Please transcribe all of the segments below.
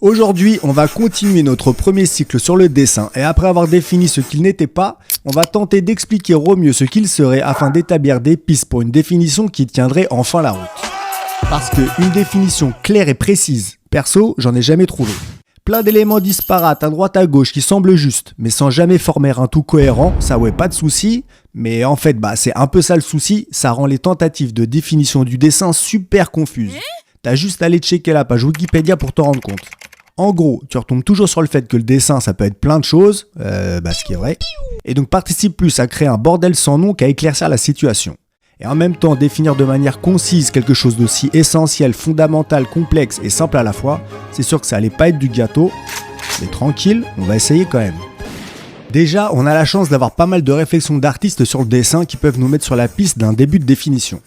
Aujourd'hui, on va continuer notre premier cycle sur le dessin et après avoir défini ce qu'il n'était pas, on va tenter d'expliquer au mieux ce qu'il serait afin d'établir des pistes pour une définition qui tiendrait enfin la route. Parce qu'une définition claire et précise, perso, j'en ai jamais trouvé. Plein d'éléments disparates à droite à gauche qui semblent justes, mais sans jamais former un tout cohérent, ça ouais, pas de souci. Mais en fait, c'est un peu ça le souci, ça rend les tentatives de définition du dessin super confuses. T'as juste à aller checker la page Wikipédia pour t'en rendre compte. En gros, tu retombes toujours sur le fait que le dessin, ça peut être plein de choses, ce qui est vrai, et donc participe plus à créer un bordel sans nom qu'à éclaircir la situation. Et en même temps, définir de manière concise quelque chose d'aussi essentiel, fondamental, complexe et simple à la fois, c'est sûr que ça allait pas être du gâteau, mais tranquille, on va essayer quand même. Déjà, on a la chance d'avoir pas mal de réflexions d'artistes sur le dessin qui peuvent nous mettre sur la piste d'un début de définition.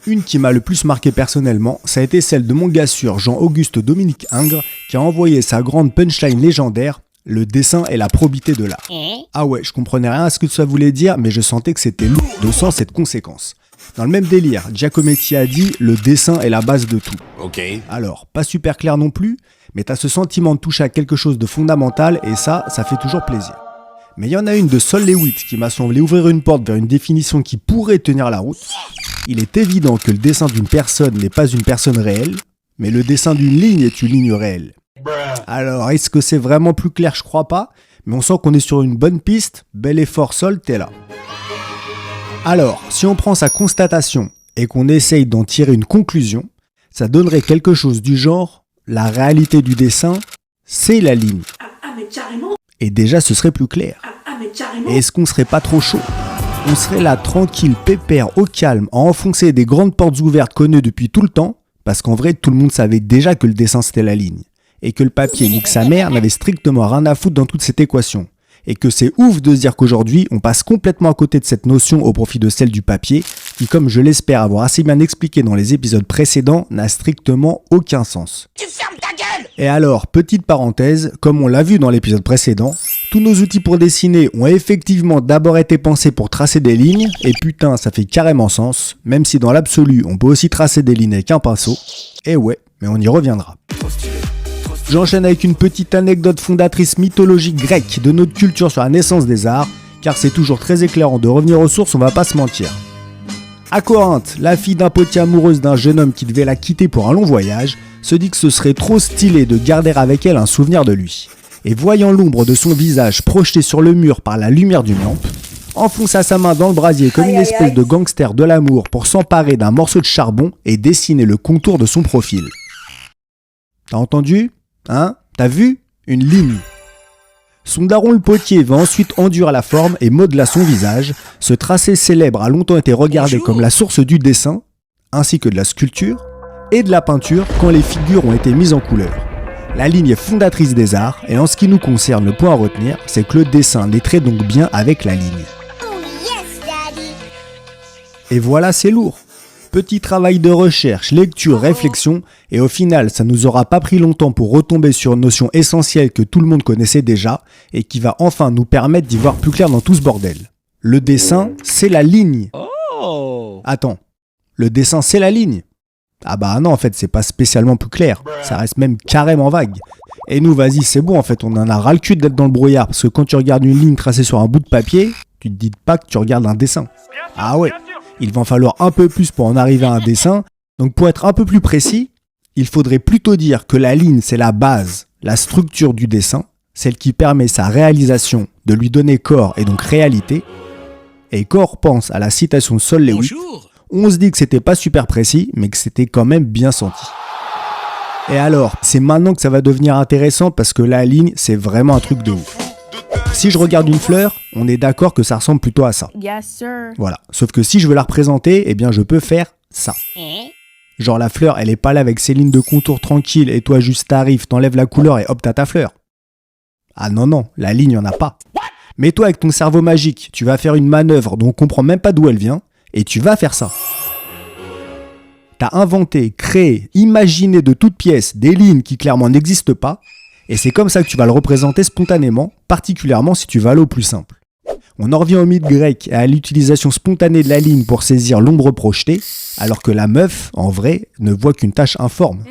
Une qui m'a le plus marqué personnellement, ça a été celle de mon gars sûr Jean-Auguste Dominique Ingres qui a envoyé sa grande punchline légendaire « Le dessin est la probité de l'art ». Ah ouais, je comprenais rien à ce que ça voulait dire, mais je sentais que c'était lourd de sens et de conséquences. Dans le même délire, Giacometti a dit « Le dessin est la base de tout ». Ok. Alors, pas super clair non plus, mais t'as ce sentiment de toucher à quelque chose de fondamental et ça fait toujours plaisir. Mais il y en a une de Sol Lewitt qui m'a semblé ouvrir une porte vers une définition qui pourrait tenir la route. Il est évident que le dessin d'une personne n'est pas une personne réelle, mais le dessin d'une ligne est une ligne réelle. Alors, est-ce que c'est vraiment plus clair? Je crois pas, mais on sent qu'on est sur une bonne piste. Bel effort Sol, t'es là. Alors, si on prend sa constatation et qu'on essaye d'en tirer une conclusion, ça donnerait quelque chose du genre « La réalité du dessin, c'est la ligne ». Mais carrément. Et déjà, ce serait plus clair. Mais carrément. Et est-ce qu'on serait pas trop chaud? On serait là tranquille, pépère, au calme, à enfoncer des grandes portes ouvertes connues depuis tout le temps, parce qu'en vrai, tout le monde savait déjà que le dessin c'était la ligne, et que le papier, nique sa mère, n'avait strictement rien à foutre dans toute cette équation, et que c'est ouf de se dire qu'aujourd'hui, on passe complètement à côté de cette notion au profit de celle du papier, qui, comme je l'espère avoir assez bien expliqué dans les épisodes précédents, n'a strictement aucun sens. Tu fermes ta gueule. Et alors, petite parenthèse, comme on l'a vu dans l'épisode précédent, tous nos outils pour dessiner ont effectivement d'abord été pensés pour tracer des lignes, et putain, ça fait carrément sens, même si dans l'absolu, on peut aussi tracer des lignes avec un pinceau. Et ouais, mais on y reviendra. J'enchaîne avec une petite anecdote fondatrice mythologique grecque de notre culture sur la naissance des arts, car c'est toujours très éclairant de revenir aux sources, on va pas se mentir. À Corinthe, la fille d'un potier amoureuse d'un jeune homme qui devait la quitter pour un long voyage, se dit que ce serait trop stylé de garder avec elle un souvenir de lui. Et voyant l'ombre de son visage projetée sur le mur par la lumière d'une lampe, enfonça sa main dans le brasier comme une espèce de gangster de l'amour pour s'emparer d'un morceau de charbon et dessiner le contour de son profil. T'as entendu? Hein? T'as vu? Une ligne. Son daron le potier va ensuite enduire la forme et modela son visage. Ce tracé célèbre a longtemps été regardé comme la source du dessin, ainsi que de la sculpture, et de la peinture quand les figures ont été mises en couleur. La ligne est fondatrice des arts, et en ce qui nous concerne, le point à retenir, c'est que le dessin naîtrait donc bien avec la ligne. Oh yes, Daddy. Et voilà, c'est lourd. Petit travail de recherche, lecture, réflexion, et au final, ça nous aura pas pris longtemps pour retomber sur une notion essentielle que tout le monde connaissait déjà, et qui va enfin nous permettre d'y voir plus clair dans tout ce bordel. Le dessin, c'est la ligne. Attends, le dessin, c'est la ligne? Ah bah non, en fait, c'est pas spécialement plus clair. Ça reste même carrément vague. Et nous, vas-y, c'est bon, en fait, on en a ras le cul d'être dans le brouillard. Parce que quand tu regardes une ligne tracée sur un bout de papier, tu te dis pas que tu regardes un dessin. Ah ouais, il va en falloir un peu plus pour en arriver à un dessin. Donc pour être un peu plus précis, il faudrait plutôt dire que la ligne, c'est la base, la structure du dessin, celle qui permet sa réalisation, de lui donner corps et donc réalité. Et quand on repense à la citation de Sol Lewitt, on se dit que c'était pas super précis, mais que c'était quand même bien senti. Et alors, c'est maintenant que ça va devenir intéressant parce que la ligne, c'est vraiment un truc de ouf. Si je regarde une fleur, on est d'accord que ça ressemble plutôt à ça. Yes, sir. Voilà. Sauf que si je veux la représenter, eh bien je peux faire ça. Genre la fleur, elle est pas là avec ses lignes de contour tranquilles et toi juste t'arrives, t'enlèves la couleur et hop, t'as ta fleur. Ah non, la ligne, y en a pas. Mais toi, avec ton cerveau magique, tu vas faire une manœuvre dont on comprend même pas d'où elle vient, et tu vas faire ça. T'as inventé, créé, imaginé de toutes pièces des lignes qui clairement n'existent pas, et c'est comme ça que tu vas le représenter spontanément, particulièrement si tu vas aller au plus simple. On en revient au mythe grec et à l'utilisation spontanée de la ligne pour saisir l'ombre projetée, alors que la meuf, en vrai, ne voit qu'une tache informe.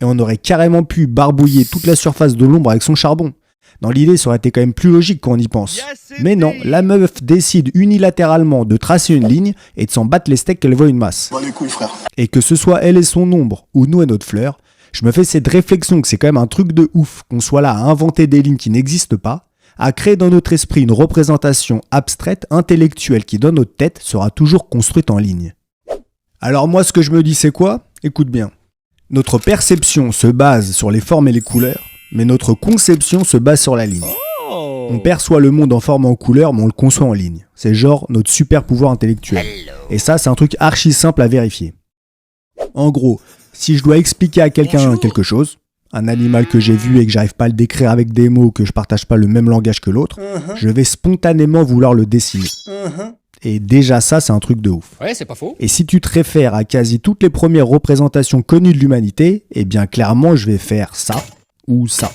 Et on aurait carrément pu barbouiller toute la surface de l'ombre avec son charbon. Dans l'idée, ça aurait été quand même plus logique quand on y pense. Mais non, la meuf décide unilatéralement de tracer une ligne et de s'en battre les steaks qu'elle voit une masse. Bon les couilles frère. Et que ce soit elle et son ombre, ou nous et notre fleur, je me fais cette réflexion que c'est quand même un truc de ouf qu'on soit là à inventer des lignes qui n'existent pas, à créer dans notre esprit une représentation abstraite, intellectuelle qui dans notre tête sera toujours construite en ligne. Alors moi ce que je me dis c'est quoi ? Écoute bien. Notre perception se base sur les formes et les couleurs, mais notre conception se base sur la ligne. On perçoit le monde en forme et en couleur, mais on le conçoit en ligne. C'est genre notre super pouvoir intellectuel. Et ça, c'est un truc archi simple à vérifier. En gros, si je dois expliquer à quelqu'un quelque chose, un animal que j'ai vu et que j'arrive pas à le décrire avec des mots, que je partage pas le même langage que l'autre, je vais spontanément vouloir le dessiner. Et déjà ça, c'est un truc de ouf. Ouais, c'est pas faux. Et si tu te réfères à quasi toutes les premières représentations connues de l'humanité, eh bien clairement, je vais faire ça ou ça.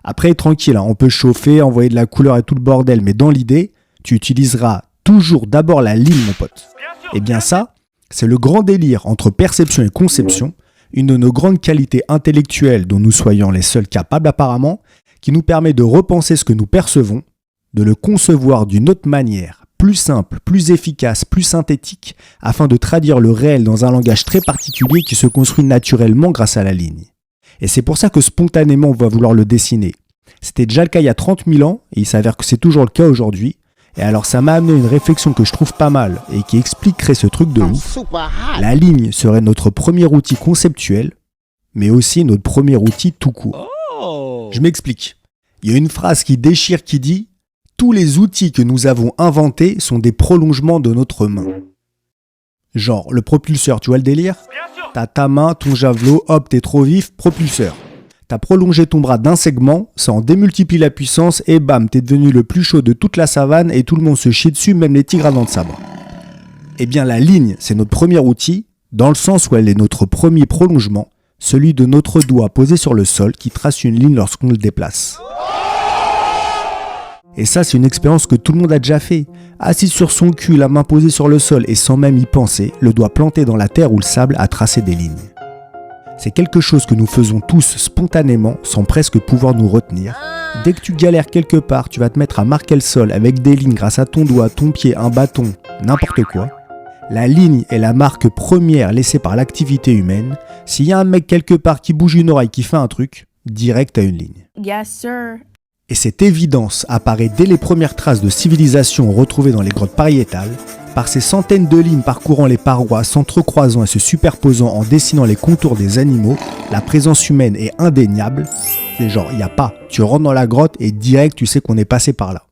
Après, tranquille, hein, on peut chauffer, envoyer de la couleur et tout le bordel, mais dans l'idée, tu utiliseras toujours d'abord la ligne, mon pote. Eh bien ça, c'est le grand délire entre perception et conception, une de nos grandes qualités intellectuelles dont nous soyons les seuls capables apparemment, qui nous permet de repenser ce que nous percevons, de le concevoir d'une autre manière, plus simple, plus efficace, plus synthétique, afin de traduire le réel dans un langage très particulier qui se construit naturellement grâce à la ligne. Et c'est pour ça que spontanément on va vouloir le dessiner. C'était déjà le cas il y a 30 000 ans, et il s'avère que c'est toujours le cas aujourd'hui. Et alors ça m'a amené une réflexion que je trouve pas mal, et qui expliquerait ce truc de ouf. La ligne serait notre premier outil conceptuel, mais aussi notre premier outil tout court. Je m'explique. Il y a une phrase qui déchire qui dit « Tous les outils que nous avons inventés sont des prolongements de notre main ». Genre, le propulseur, tu vois le délire ? T'as ta main, ton javelot, hop, t'es trop vif, propulseur. T'as prolongé ton bras d'un segment, ça en démultiplie la puissance et bam, t'es devenu le plus chaud de toute la savane et tout le monde se chie dessus, même les tigres à dents de sabre. Eh bien, la ligne, c'est notre premier outil, dans le sens où elle est notre premier prolongement, celui de notre doigt posé sur le sol qui trace une ligne lorsqu'on le déplace. Et ça, c'est une expérience que tout le monde a déjà fait. Assis sur son cul, la main posée sur le sol et sans même y penser, le doigt planté dans la terre ou le sable à tracer des lignes. C'est quelque chose que nous faisons tous spontanément, sans presque pouvoir nous retenir. Dès que tu galères quelque part, tu vas te mettre à marquer le sol avec des lignes grâce à ton doigt, ton pied, un bâton, n'importe quoi. La ligne est la marque première laissée par l'activité humaine. S'il y a un mec quelque part qui bouge une oreille, qui fait un truc, direct à une ligne. Yes, sir. Et cette évidence apparaît dès les premières traces de civilisation retrouvées dans les grottes pariétales, par ces centaines de lignes parcourant les parois, s'entrecroisant et se superposant en dessinant les contours des animaux, la présence humaine est indéniable. C'est genre, il n'y a pas. Tu rentres dans la grotte et direct, tu sais qu'on est passé par là.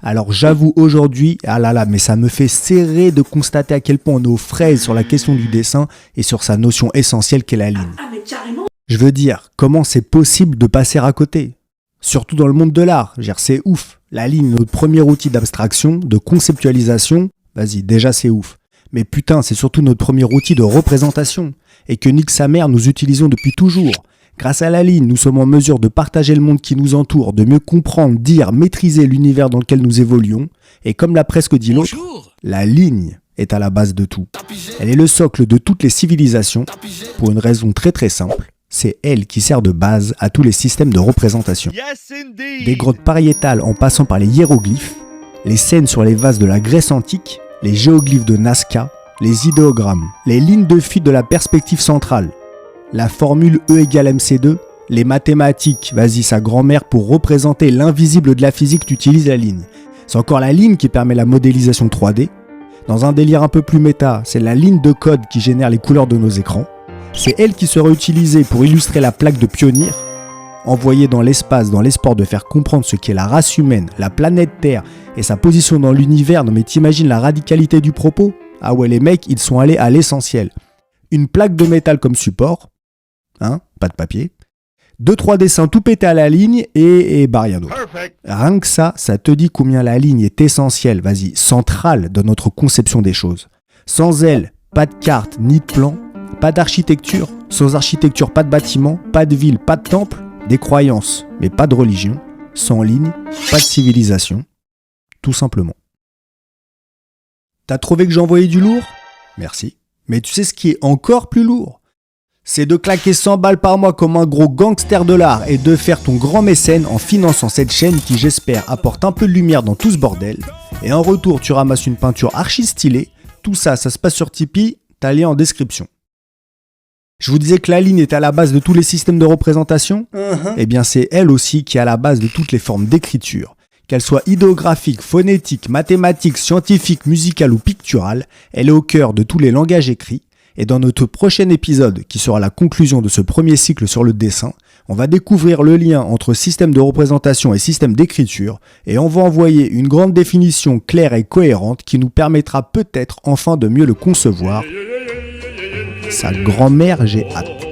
Alors j'avoue aujourd'hui, ah là là, mais ça me fait serrer de constater à quel point on est aux fraises sur la question du dessin et sur sa notion essentielle qu'est la ligne. Ah mais carrément. Je veux dire, comment c'est possible de passer à côté ? Surtout dans le monde de l'art, c'est ouf. La ligne, notre premier outil d'abstraction, de conceptualisation, vas-y, déjà c'est ouf. Mais putain, c'est surtout notre premier outil de représentation. Et que nique sa mère, nous utilisons depuis toujours. Grâce à la ligne, nous sommes en mesure de partager le monde qui nous entoure, de mieux comprendre, dire, maîtriser l'univers dans lequel nous évoluons. Et comme l'a presque dit l'autre, la ligne est à la base de tout. Elle est le socle de toutes les civilisations, pour une raison très très simple. C'est elle qui sert de base à tous les systèmes de représentation. Des grottes pariétales en passant par les hiéroglyphes, les scènes sur les vases de la Grèce antique, les géoglyphes de Nazca, les idéogrammes, les lignes de fuite de la perspective centrale, la formule E égale MC2, les mathématiques, vas-y sa grand-mère pour représenter l'invisible de la physique, tu utilises la ligne. C'est encore la ligne qui permet la modélisation 3D. Dans un délire un peu plus méta, c'est la ligne de code qui génère les couleurs de nos écrans. C'est elle qui sera utilisée pour illustrer la plaque de Pionnier, envoyée dans l'espace dans l'espoir de faire comprendre ce qu'est la race humaine, la planète Terre et sa position dans l'univers. Non mais t'imagines la radicalité du propos ? Ah ouais, les mecs, ils sont allés à l'essentiel. Une plaque de métal comme support, hein, pas de papier, 2-3 dessins tout pétés à la ligne et bah rien d'autre. Rien que ça te dit combien la ligne est essentielle, vas-y, centrale dans notre conception des choses. Sans elle, pas de carte ni de plan, pas d'architecture, sans architecture, pas de bâtiment, pas de ville, pas de temple, des croyances, mais pas de religion, sans ligne, pas de civilisation, tout simplement. T'as trouvé que j'envoyais du lourd ? Merci. Mais tu sais ce qui est encore plus lourd ? c'est de claquer 100 balles par mois comme un gros gangster de l'art et de faire ton grand mécène en finançant cette chaîne qui, j'espère, apporte un peu de lumière dans tout ce bordel. Et en retour, tu ramasses une peinture archi stylée. Tout ça, ça se passe sur Tipeee, t'as le lien en description. Je vous disais que la ligne est à la base de tous les systèmes de représentation. Eh bien, c'est elle aussi qui est à la base de toutes les formes d'écriture. Qu'elle soit idéographique, phonétique, mathématique, scientifique, musicale ou picturale, elle est au cœur de tous les langages écrits. Et dans notre prochain épisode, qui sera la conclusion de ce premier cycle sur le dessin, on va découvrir le lien entre système de représentation et système d'écriture, et on va envoyer une grande définition claire et cohérente qui nous permettra peut-être enfin de mieux le concevoir. Sa grand-mère, j'ai hâte.